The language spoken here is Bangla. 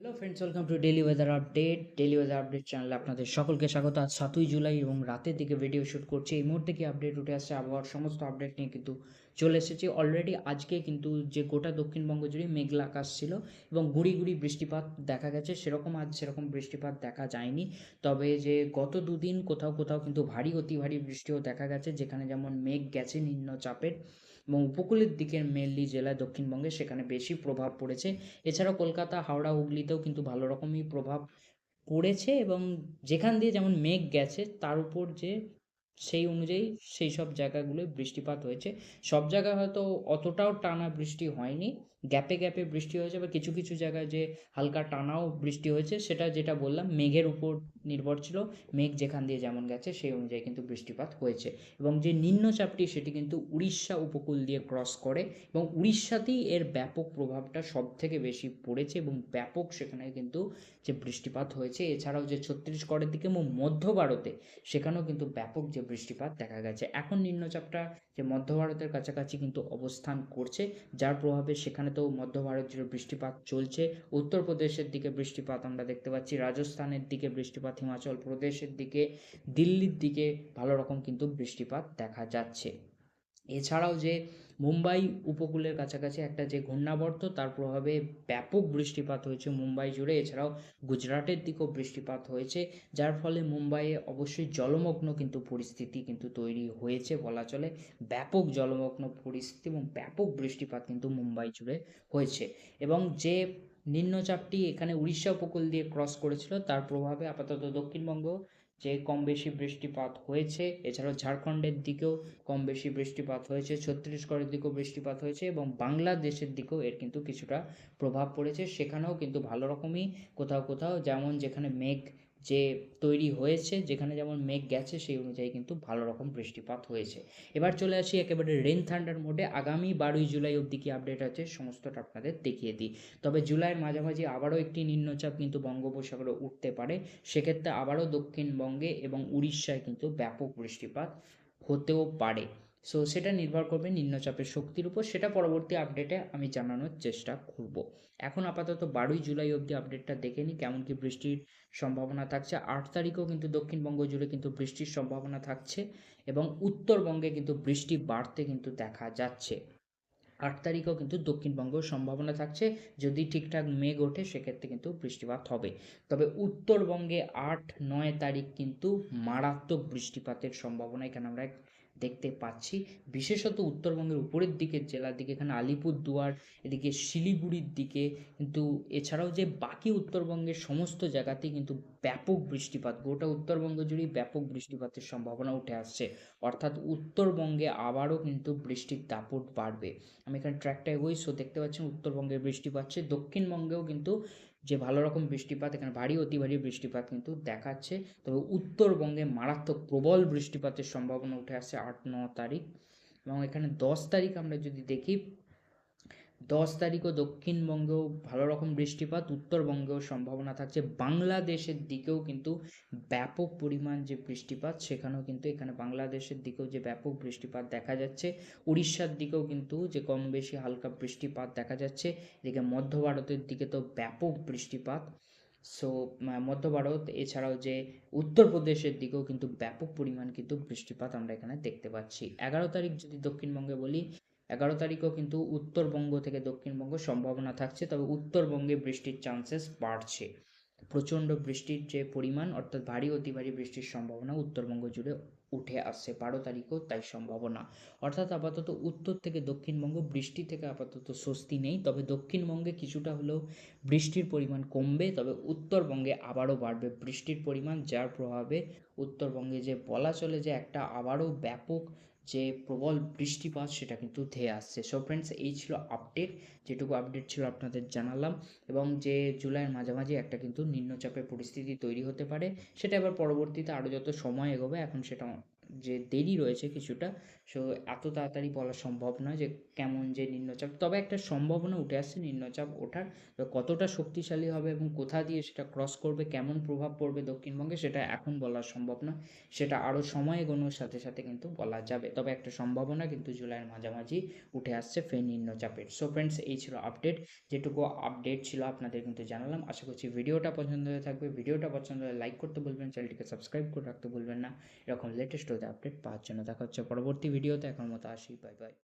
Hello friends, welcome to daily weather update চ্যানেলে আপনাদের সকলকে স্বাগত। আজ 7ই জুলাই এবং রাতের দিকে ভিডিও শ্যুট করছি। এই মুহূর্তে কি আপডেট উঠে আসছে আবহাওয়ার সমস্ত আপডেট নিয়ে কিন্তু চলে এসেছি অলরেডি। আজকে কিন্তু যে গোটা দক্ষিণবঙ্গ জুড়ে মেঘলা আকাশ ছিল এবং গুঁড়ি গুঁড়ি বৃষ্টিপাত দেখা গেছে, আজ সেরকম বৃষ্টিপাত দেখা যায়নি। তবে যে গত দুদিন কোথাও কোথাও কিন্তু ভারী অতি ভারী বৃষ্টিও দেখা গেছে, যেখানে যেমন মেঘ গেছে নিম্নচাপের এবং উপকূলের দিকের মেনলি জেলায় দক্ষিণবঙ্গে সেখানে বেশি প্রভাব পড়েছে। এছাড়াও কলকাতা, হাওড়া, হুগলিতেও কিন্তু ভালো রকমই প্রভাব পড়েছে এবং যেখান দিয়ে যেমন মেঘ গেছে তার উপর যে সেই অনুযায়ী সেই সব জায়গাগুলোয় বৃষ্টিপাত হয়েছে। সব জায়গায় হয়তো অতটাও টানা বৃষ্টি হয়নি, গ্যাপে গ্যাপে বৃষ্টি হয়েছে বা কিছু কিছু জায়গায় যে হালকা টানাও বৃষ্টি হয়েছে, সেটা যেটা বললাম মেঘের উপর নির্ভর ছিল। মেঘ যেখান দিয়ে যেমন গেছে সেই অনুযায়ী কিন্তু বৃষ্টিপাত হয়েছে। এবং যে নিম্নচাপটি সেটি কিন্তু উড়িষ্যা উপকূল দিয়ে ক্রস করে এবং উড়িষ্যাতেই এর ব্যাপক প্রভাবটা সব থেকে বেশি পড়েছে এবং ব্যাপক সেখানে কিন্তু যে বৃষ্টিপাত হয়েছে। এছাড়াও যে ছত্তিশগড়ের দিকে এবং মধ্য ভারতে সেখানেও কিন্তু ব্যাপক যে বৃষ্টিপাত দেখা গেছে। এখন নিম্নচাপটা যে মধ্য ভারতের কাছাকাছি কিন্তু অবস্থান করছে, যার প্রভাবে সেখানে তো মধ্য ভারত জুড়ে বৃষ্টিপাত চলছে। উত্তরপ্রদেশের দিকে বৃষ্টিপাত আমরা দেখতে পাচ্ছি, রাজস্থানের দিকে বৃষ্টিপাত, হিমাচল প্রদেশের দিকে, দিল্লির দিকে ভালো রকম কিন্তু বৃষ্টিপাত দেখা যাচ্ছে। এছাড়াও যে মুম্বাই উপকূলের কাছাকাছি একটা যে ঘূর্ণাবর্ত, তার প্রভাবে ব্যাপক বৃষ্টিপাত হয়েছে মুম্বাই জুড়ে। এছাড়াও গুজরাটের দিকেও বৃষ্টিপাত হয়েছে, যার ফলে মুম্বাইয়ে অবশ্যই জলমগ্ন কিন্তু পরিস্থিতি কিন্তু তৈরি হয়েছে বলা চলে। ব্যাপক জলমগ্ন পরিস্থিতি এবং ব্যাপক বৃষ্টিপাত কিন্তু মুম্বাই জুড়ে হয়েছে। এবং যে নিম্নচাপটি এখানে উড়িষ্যা উপকূল দিয়ে ক্রস করেছিল তার প্রভাবে আপাতত দক্ষিণবঙ্গ যে কম বেশি বৃষ্টিপাত হয়েছে। এছাড়াও ঝাড়খণ্ডের দিকেও কম বেশি বৃষ্টিপাত হয়েছে, ছত্তিশগড়ের দিকেও বৃষ্টিপাত হয়েছে এবং বাংলাদেশের দিকেও এর কিন্তু কিছুটা প্রভাব পড়েছে। সেখানেও কিন্তু ভালো রকমই কোথাও কোথাও যেমন যেখানে মেঘ যে তৈরি হয়েছে, যেখানে যেমন মেঘ গেছে সেই অনুযায়ী কিন্তু ভালো রকম বৃষ্টিপাত হয়েছে। এবার চলে আসি একেবারে রেন থান্ডার মোডে। আগামী 12ই জুলাই অবধি কি আপডেট আছে সমস্তটা আপনাদের দেখিয়ে দিই। তবে জুলাইয়ের মাঝামাঝি আবারও একটি নিম্নচাপ কিন্তু বঙ্গোপসাগরে উঠতে পারে। সেক্ষেত্রে আবারও দক্ষিণবঙ্গে এবং উড়িষ্যায় কিন্তু ব্যাপক বৃষ্টিপাত হতেও পারে। সো সেটা নির্ভর করবে নিম্নচাপের শক্তির উপর, সেটা পরবর্তী আপডেটে আমি জানানোর চেষ্টা করব। এখন আপাতত 12ই জুলাই অবধি আপডেটটা দেখে নিই কেমন কি বৃষ্টির সম্ভাবনা থাকছে। 8 তারিখেও কিন্তু দক্ষিণবঙ্গ জুড়ে কিন্তু বৃষ্টির সম্ভাবনা থাকছে এবং উত্তরবঙ্গে কিন্তু বৃষ্টি বাড়তে কিন্তু দেখা যাচ্ছে। 8 তারিখেও কিন্তু দক্ষিণবঙ্গেও সম্ভাবনা থাকছে, যদি ঠিকঠাক মেঘ ওঠে সেক্ষেত্রে কিন্তু বৃষ্টিপাত হবে। তবে উত্তরবঙ্গে 8-9 তারিখ কিন্তু মারাত্মক বৃষ্টিপাতের সম্ভাবনা এখানে আমরা দেখতে পাচ্ছি। বিশেষত উত্তরবঙ্গের উপরের দিকের জেলার দিকে, এখানে আলিপুরদুয়ার, এদিকে শিলিগুড়ির দিকে কিন্তু, এছাড়াও যে বাকি উত্তরবঙ্গের সমস্ত জায়গাতেই কিন্তু ব্যাপক বৃষ্টিপাত, গোটা উত্তরবঙ্গ জুড়েই ব্যাপক বৃষ্টিপাতের সম্ভাবনা উঠে আসছে। অর্থাৎ উত্তরবঙ্গে আবারও কিন্তু বৃষ্টির দাপট বাড়বে। আমি এখানে ট্র্যাকটা এগোই, সো দেখতে পাচ্ছেন উত্তরবঙ্গে বৃষ্টি পাচ্ছে, দক্ষিণবঙ্গেও কিন্তু যে ভালো রকম বৃষ্টিপাত, এখানে ভারী অতি ভারী বৃষ্টিপাত কিন্তু দেখাচ্ছে। তবে উত্তরবঙ্গে মারাত্মক প্রবল বৃষ্টিপাতের সম্ভাবনা উঠে আসছে 8-9 তারিখ। এবং এখানে 10 তারিখ আমরা যদি দেখি, 10 তারিখও দক্ষিণবঙ্গেও ভালো রকম বৃষ্টিপাত, উত্তরবঙ্গেও সম্ভাবনা থাকছে। বাংলাদেশের দিকেও কিন্তু ব্যাপক পরিমাণ যে বৃষ্টিপাত, সেখানেও কিন্তু এখানে বাংলাদেশের দিকেও যে ব্যাপক বৃষ্টিপাত দেখা যাচ্ছে। উড়িষ্যার দিকেও কিন্তু যে কম বেশি হালকা বৃষ্টিপাত দেখা যাচ্ছে। এদিকে মধ্য ভারতের দিকে তো ব্যাপক বৃষ্টিপাত। সো মধ্য ভারত, এছাড়াও যে উত্তরপ্রদেশের দিকেও কিন্তু ব্যাপক পরিমাণ কিন্তু বৃষ্টিপাত আমরা এখানে দেখতে পাচ্ছি। 11 তারিখ যদি দক্ষিণবঙ্গে বলি, 11 তারিখেও কিন্তু উত্তরবঙ্গ থেকে দক্ষিণবঙ্গ সম্ভাবনা থাকছে, তবে উত্তরবঙ্গে বৃষ্টির চান্সেস বাড়ছে। প্রচণ্ড বৃষ্টির যে পরিমাণ, অর্থাৎ ভারী অতি ভারী বৃষ্টির সম্ভাবনা উত্তরবঙ্গ জুড়ে উঠে আসছে। 12 তারিখেও তাই সম্ভাবনা। অর্থাৎ আপাতত উত্তর থেকে দক্ষিণবঙ্গ বৃষ্টি থেকে আপাতত স্বস্তি নেই, তবে দক্ষিণবঙ্গে কিছুটা হলেও বৃষ্টির পরিমাণ কমবে, তবে উত্তরবঙ্গে আবারও বাড়বে বৃষ্টির পরিমাণ, যার প্রভাবে উত্তরবঙ্গে যে বলা চলে যে একটা আবারও ব্যাপক যে প্রবল বৃষ্টিপাত সেটা কিন্তু ধেয়ে আসছে। সো ফ্রেন্ডস, এই ছিল আপডেট, যেটুকু আপডেট ছিল আপনাদের জানালাম। এবং যে জুলাইয়ের মাঝামাঝি একটা কিন্তু নিম্নচাপের পরিস্থিতি তৈরি হতে পারে, সেটা এবার পরবর্তীতে আরও যত সময় এগোবে এখন সেটা যে দেরি রয়েছে কিছুটা। সো এত তাড়াতাড়ি বলা সম্ভব নয় যে কেমন যে নিম্নচাপ, তবে একটা সম্ভাবনা উঠে আসছে নিম্নচাপ ওঠার। তো কতটা শক্তিশালী হবে এবং কোথা দিয়ে সেটা ক্রস করবে, কেমন প্রভাব পড়বে দক্ষিণবঙ্গে, সেটা এখন বলা সম্ভব নয়। সেটা আরও সময় এগোনোর সাথে সাথে কিন্তু বলা যাবে। তবে একটা সম্ভাবনা কিন্তু জুলাইয়ের মাঝামাঝি উঠে আসছে ফের নিম্নচাপের। সো ফ্রেন্ডস, এই ছিল আপডেট। যেটুকু আপডেট ছিল আপনাদের কিন্তু জানালাম। আশা করছি ভিডিওটা পছন্দ হয়ে থাকবে। ভিডিওটা পছন্দ হলে লাইক করতে ভুলবেন, চ্যানেলটিকে সাবস্ক্রাইব করে রাখতে ভুলবেন না এরকম লেটেস্ট আপডেট পাওয়ার জন্য। দেখা হচ্ছে পরবর্তী ভিডিওতে। এখন মতো আসি, বাই বাই।